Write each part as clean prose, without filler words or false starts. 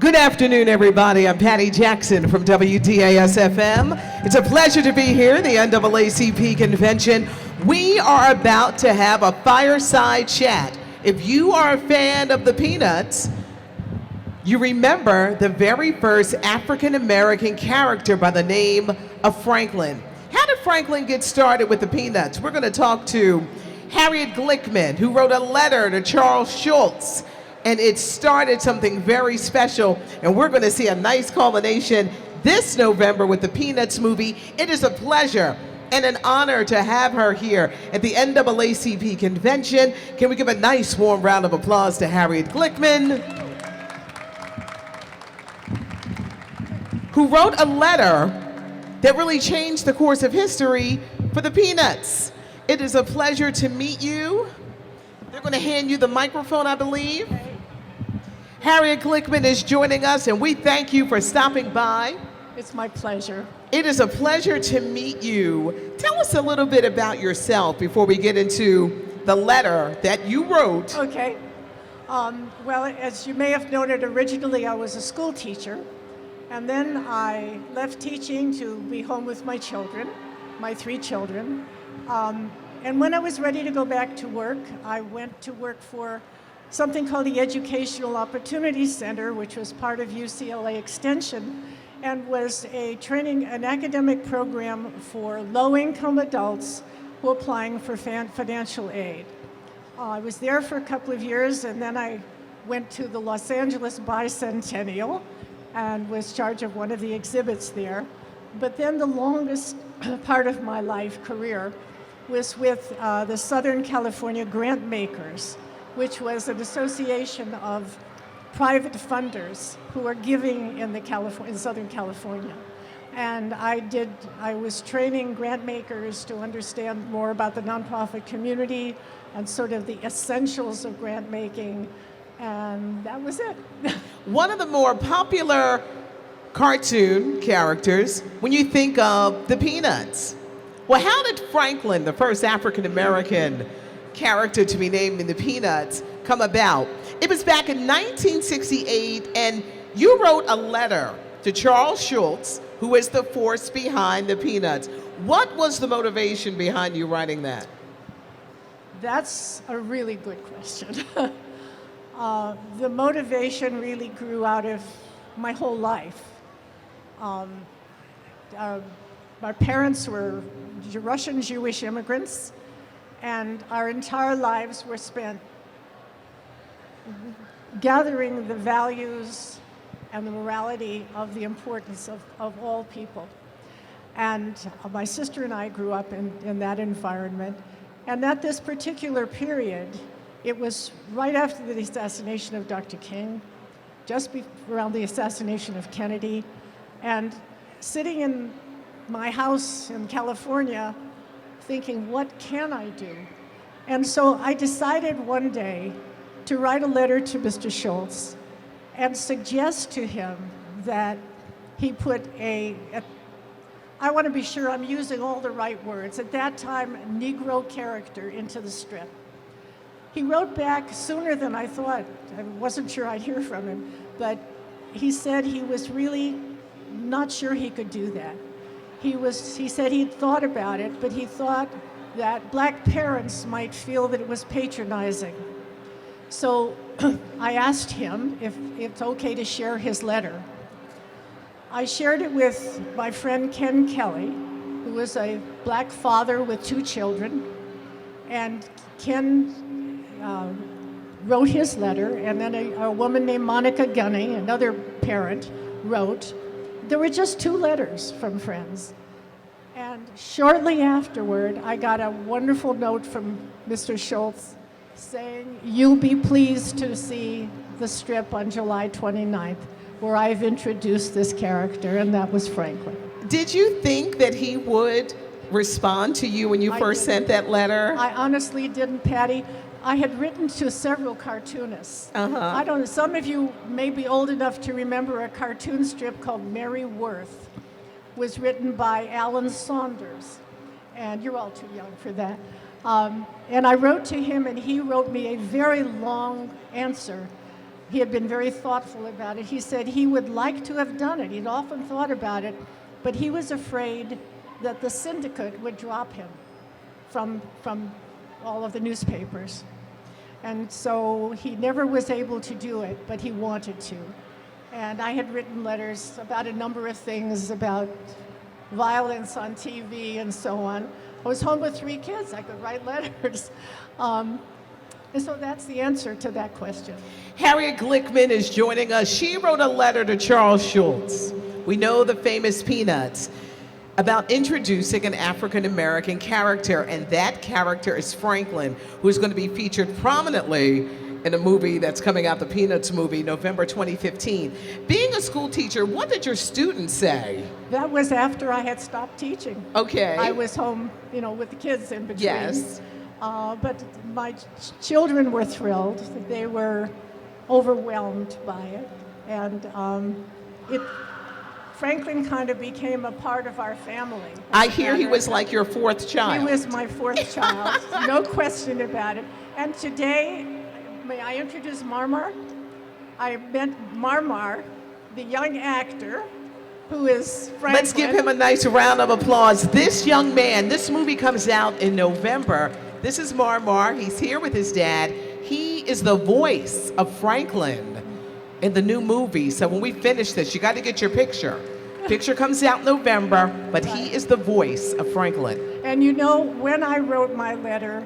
Good afternoon, everybody. I'm Patty Jackson from WDAS-FM. It's a pleasure to be here at the NAACP Convention. We are about to have a fireside chat. If you are a fan of the Peanuts, you remember the very first African-American character by the name of Franklin. How did Franklin get started with the Peanuts? We're going to talk to Harriet Glickman, who wrote a letter to Charles Schulz, and it started something very special, and we're going to see a nice culmination this November with the Peanuts movie. It is a pleasure and an honor to have her here at the NAACP Convention. Can we give a nice warm round of applause to Harriet Glickman, who wrote a letter that really changed the course of history for the Peanuts. It is a pleasure to meet you. They're going to hand you the microphone, I believe. Harriet Glickman is joining us, and we thank you for stopping by. It's my pleasure. It is a pleasure to meet you. Tell us a little bit about yourself before we get into the letter that you wrote. Okay. Well, as you may have noted, originally I was a school teacher, and then I left teaching to be home with my children, my 3 children. And when I was ready to go back to work, I went to work for something called the Educational Opportunity Center, which was part of UCLA Extension, and was an academic program for low-income adults who were applying for financial aid. I was there for a couple of years, and then I went to the Los Angeles Bicentennial and was in charge of one of the exhibits there. But then the longest part of my career was with the Southern California Grant Makers, which was an association of private funders who are giving in Southern California. And I was training grant makers to understand more about the nonprofit community and sort of the essentials of grant making, and that was it. One of the more popular cartoon characters when you think of the Peanuts. Well, how did Franklin, the first African-American character to be named in the Peanuts, come about? It was back in 1968, and you wrote a letter to Charles Schulz, who is the force behind the Peanuts. What was the motivation behind you writing that? That's a really good question. The motivation really grew out of my whole life. My parents were Russian Jewish immigrants, and our entire lives were spent gathering the values and the morality of the importance of all people. And my sister and I grew up in that environment. And at this particular period, it was right after the assassination of Dr. King, just around the assassination of Kennedy, and sitting in my house in California thinking, what can I do? And so I decided one day to write a letter to Mr. Schulz and suggest to him that he put I want to be sure I'm using all the right words, at that time, Negro character into the strip. He wrote back sooner than I thought. I wasn't sure I'd hear from him, but he said he was really not sure he could do that. He said he'd thought about it, but he thought that black parents might feel that it was patronizing. So I asked him if it's okay to share his letter. I shared it with my friend Ken Kelly, who was a black father with 2 children, and Ken wrote his letter, and then a woman named Monica Gunny, another parent, wrote. There were just 2 letters from friends. And shortly afterward, I got a wonderful note from Mr. Schulz saying, you'll be pleased to see the strip on July 29th, where I've introduced this character, and that was Franklin. Did you think that he would respond to you when you first sent that letter? I honestly didn't, Patty. I had written to several cartoonists. I don't know, some of you may be old enough to remember a cartoon strip called Mary Worth. Was written by Alan Saunders, and you're all too young for that. And I wrote to him, and he wrote me a very long answer he had been very thoughtful about it. He said he would like to have done it. He'd often thought about it, but he was afraid that the syndicate would drop him from all of the newspapers. And so he never was able to do it, but he wanted to. And I had written letters about a number of things, about violence on TV and so on. I was home with 3 kids. I could write letters. And so that's the answer to that question. Harriet Glickman is joining us. She wrote a letter to Charles Schulz. We know the famous Peanuts, about introducing an African-American character, and that character is Franklin, who's going to be featured prominently in a movie that's coming out, the Peanuts movie, November 2015. Being a school teacher, what did your students say? That was after I had stopped teaching. Okay. I was home, with the kids in between. Yes. But my children were thrilled. They were overwhelmed by it. And Franklin kind of became a part of our family. I hear he was like your 4th child. He was my 4th child, no question about it. And today, may I introduce Marmar? I met Marmar, the young actor, who is Franklin. Let's give him a nice round of applause. This young man, this movie comes out in November. This is Marmar. He's here with his dad. He is the voice of Franklin in the new movie. So when we finish this, you got to get your picture. Picture comes out in November, but he is the voice of Franklin. And when I wrote my letter,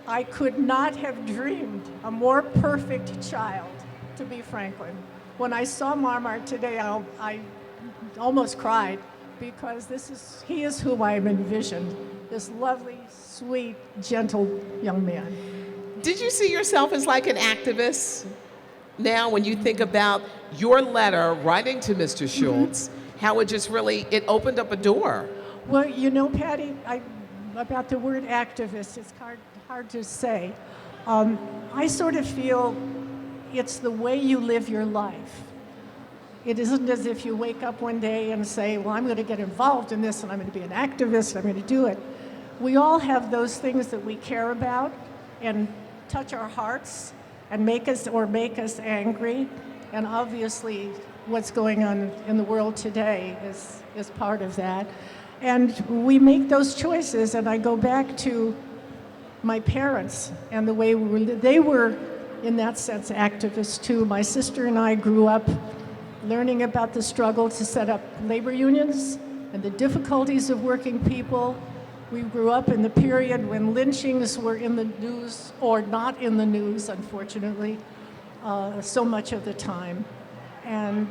I could not have dreamed a more perfect child to be Franklin. When I saw Marmar today, I almost cried, because he is who I envisioned, this lovely, sweet, gentle young man. Did you see yourself as like an activist? Now, when you think about your letter writing to Mr. Schulz, how it opened up a door. Well, Patty, about the word activist, it's hard to say. I sort of feel it's the way you live your life. It isn't as if you wake up one day and say, well, I'm going to get involved in this, and I'm going to be an activist, and I'm going to do it. We all have those things that we care about and touch our hearts and make us angry. And obviously, what's going on in the world today is part of that. And we make those choices, and I go back to my parents and the way they were, in that sense, activists too. My sister and I grew up learning about the struggle to set up labor unions and the difficulties of working people. We grew up in the period when lynchings were in the news, or not in the news, unfortunately, so much of the time. And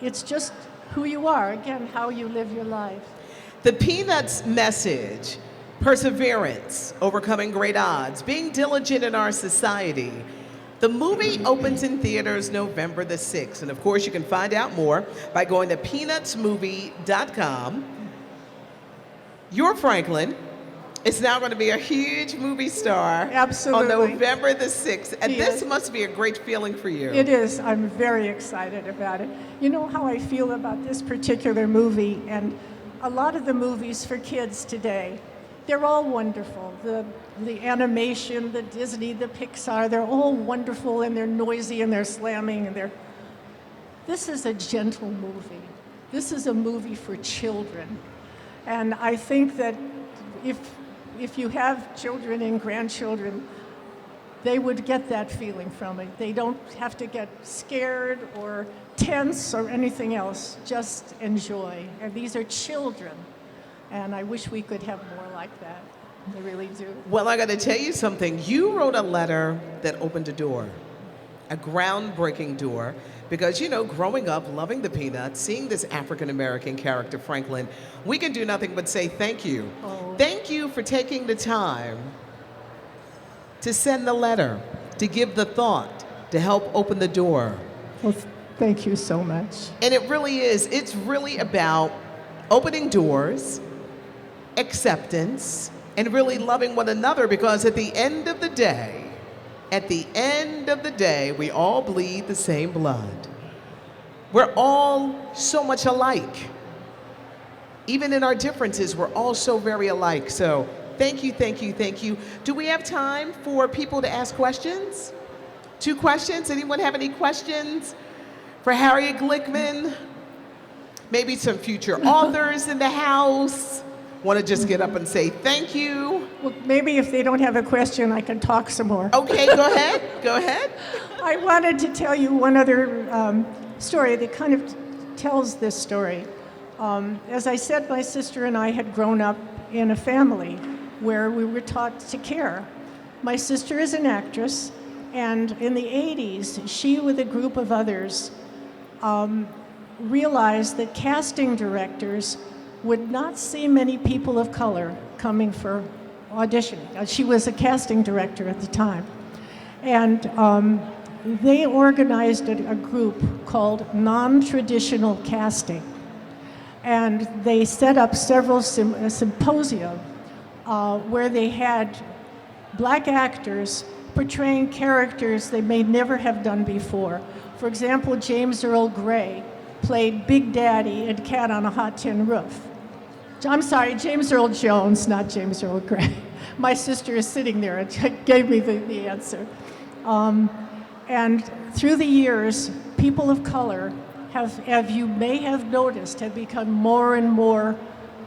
it's just who you are, again, how you live your life. The Peanuts message, perseverance, overcoming great odds, being diligent in our society. The movie opens in theaters November the 6th. And of course, you can find out more by going to peanutsmovie.com. Your Franklin is now going to be a huge movie star. Absolutely. On November the 6th. And this is. must be a great feeling for you. It is. I'm very excited about it. You know how I feel about this particular movie, and a lot of the movies for kids today, they're all wonderful. The animation, the Disney, the Pixar, they're all wonderful, and they're noisy, and they're slamming, and This is a gentle movie. This is a movie for children. And I think that if you have children and grandchildren, they would get that feeling from it. They don't have to get scared or tense or anything else. Just enjoy. And these are children. And I wish we could have more like that. I really do. Well, I got to tell you something. You wrote a letter that opened a door, a groundbreaking door, because, growing up, loving the Peanuts, seeing this African-American character, Franklin, we can do nothing but say thank you. Oh. Thank you for taking the time to send the letter, to give the thought, to help open the door. Well, thank you so much. And it really is. It's really about opening doors, acceptance, and really loving one another, because at the end of the day, we all bleed the same blood. We're all so much alike. Even in our differences, we're all so very alike. So thank you, thank you, thank you. Do we have time for people to ask questions? 2 questions. Anyone have any questions for Harriet Glickman? Maybe some future authors in the house want to just get up and say thank you. Well, maybe if they don't have a question, I can talk some more. Okay, go ahead. Go ahead. I wanted to tell you one other story that kind of tells this story. As I said, my sister and I had grown up in a family where we were taught to care. My sister is an actress, and in the 80s, she with a group of others realized that casting directors would not see many people of color coming for auditioning. She was a casting director at the time. And they organized a group called Non-Traditional Casting. And they set up several symposia where they had black actors portraying characters they may never have done before. For example, James Earl Grey played Big Daddy in Cat on a Hot Tin Roof. I'm sorry, James Earl Jones, not James Earl Grey. My sister is sitting there and gave me the answer. And through the years, people of color have you may have noticed, have become more and more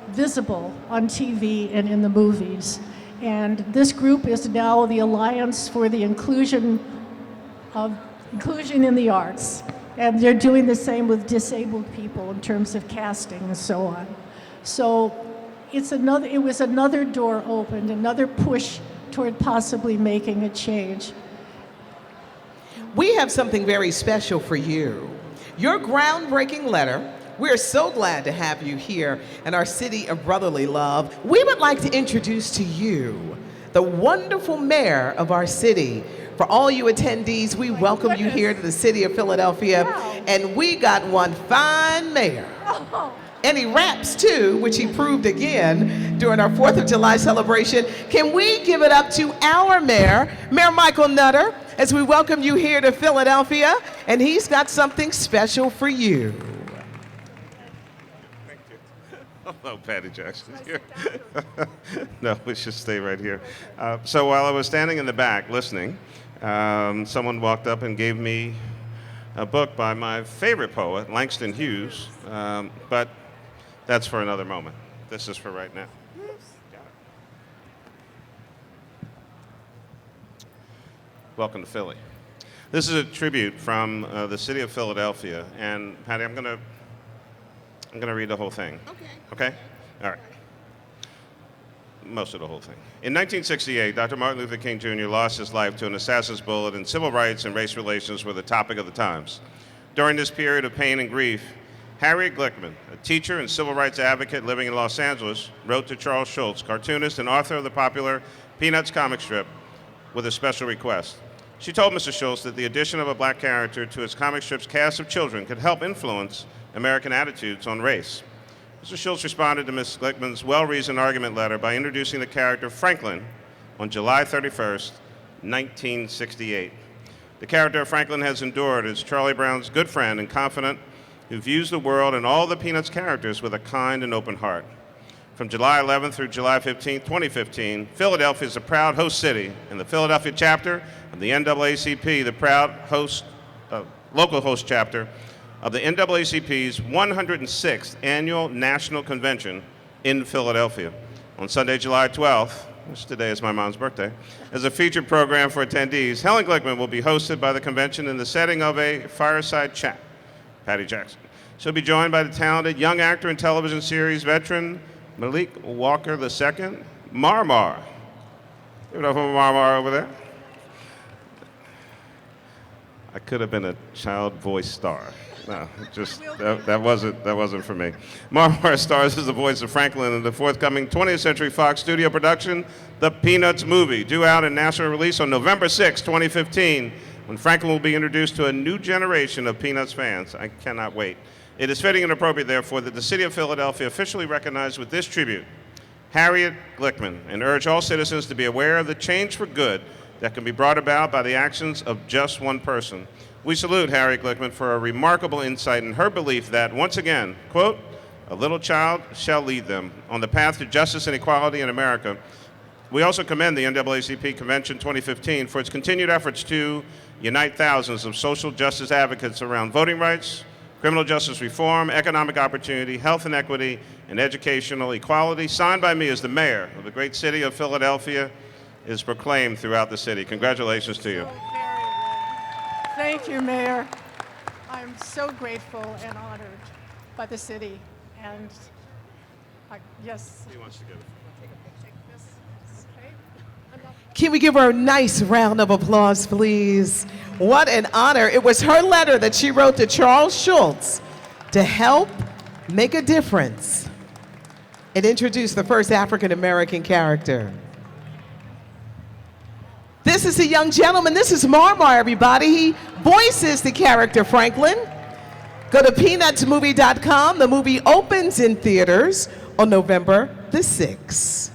visible on TV and in the movies. And this group is now the Alliance for the Inclusion in the Arts. And they're doing the same with disabled people in terms of casting and so on. So it was another door opened, another push toward possibly making a change. We have something very special for you. Your groundbreaking letter. We're so glad to have you here in our city of brotherly love. We would like to introduce to you the wonderful mayor of our city. For all you attendees, we welcome you here to the city of Philadelphia. Wow. And we got one fine mayor. Oh. And he raps too, which he proved again during our 4th of July celebration. Can we give it up to our mayor, Mayor Michael Nutter, as we welcome you here to Philadelphia, and he's got something special for you. Thank you. Hello, Patty Jackson here. No, we should stay right here. So while I was standing in the back listening, someone walked up and gave me a book by my favorite poet, Langston Hughes, but that's for another moment. This is for right now. Got it. Welcome to Philly. This is a tribute from the city of Philadelphia, and Patty, I'm gonna read the whole thing. Okay? All right. Most of the whole thing. In 1968, Dr. Martin Luther King Jr. lost his life to an assassin's bullet, and civil rights and race relations were the topic of the times. During this period of pain and grief, Harriet Glickman, a teacher and civil rights advocate living in Los Angeles, wrote to Charles Schulz, cartoonist and author of the popular Peanuts comic strip, with a special request. She told Mr. Schulz that the addition of a black character to his comic strip's cast of children could help influence American attitudes on race. Mr. Schulz responded to Ms. Glickman's well-reasoned argument letter by introducing the character Franklin on July 31st, 1968. The character of Franklin has endured as Charlie Brown's good friend and confidant who views the world and all the Peanuts characters with a kind and open heart. From July 11th through July 15th, 2015, Philadelphia is a proud host city, and the Philadelphia chapter of the NAACP, the proud local host chapter of the NAACP's 106th Annual National Convention in Philadelphia. On Sunday, July 12th, which today is my mom's birthday, as a featured program for attendees, Helen Glickman will be hosted by the convention in the setting of a fireside chat. Patty Jackson. She'll be joined by the talented young actor and television series veteran Malik Walker II, Marmar. Give it up for Marmar over there. I could have been a child voice star. No, just that wasn't for me. Marmar stars as the voice of Franklin in the forthcoming 20th Century Fox studio production, The Peanuts Movie, due out in national release on November 6, 2015, when Franklin will be introduced to a new generation of Peanuts fans. I cannot wait. It is fitting and appropriate, therefore, that the city of Philadelphia officially recognize with this tribute Harriet Glickman, and urge all citizens to be aware of the change for good that can be brought about by the actions of just one person. We salute Harriet Glickman for a remarkable insight in her belief that, once again, quote, a little child shall lead them on the path to justice and equality in America. We also commend the NAACP Convention 2015 for its continued efforts to unite thousands of social justice advocates around voting rights, criminal justice reform, economic opportunity, health and equity, and educational equality, signed by me as the mayor of the great city of Philadelphia, is proclaimed throughout the city. Congratulations to you. Thank you, Mayor. I'm so grateful and honored by the city. And yes. He wants to give it. Can we give her a nice round of applause, please? What an honor. It was her letter that she wrote to Charles Schulz to help make a difference and introduce the first African-American character. This is a young gentleman. This is Marmar, everybody. He voices the character Franklin. Go to peanutsmovie.com. The movie opens in theaters on November the 6th.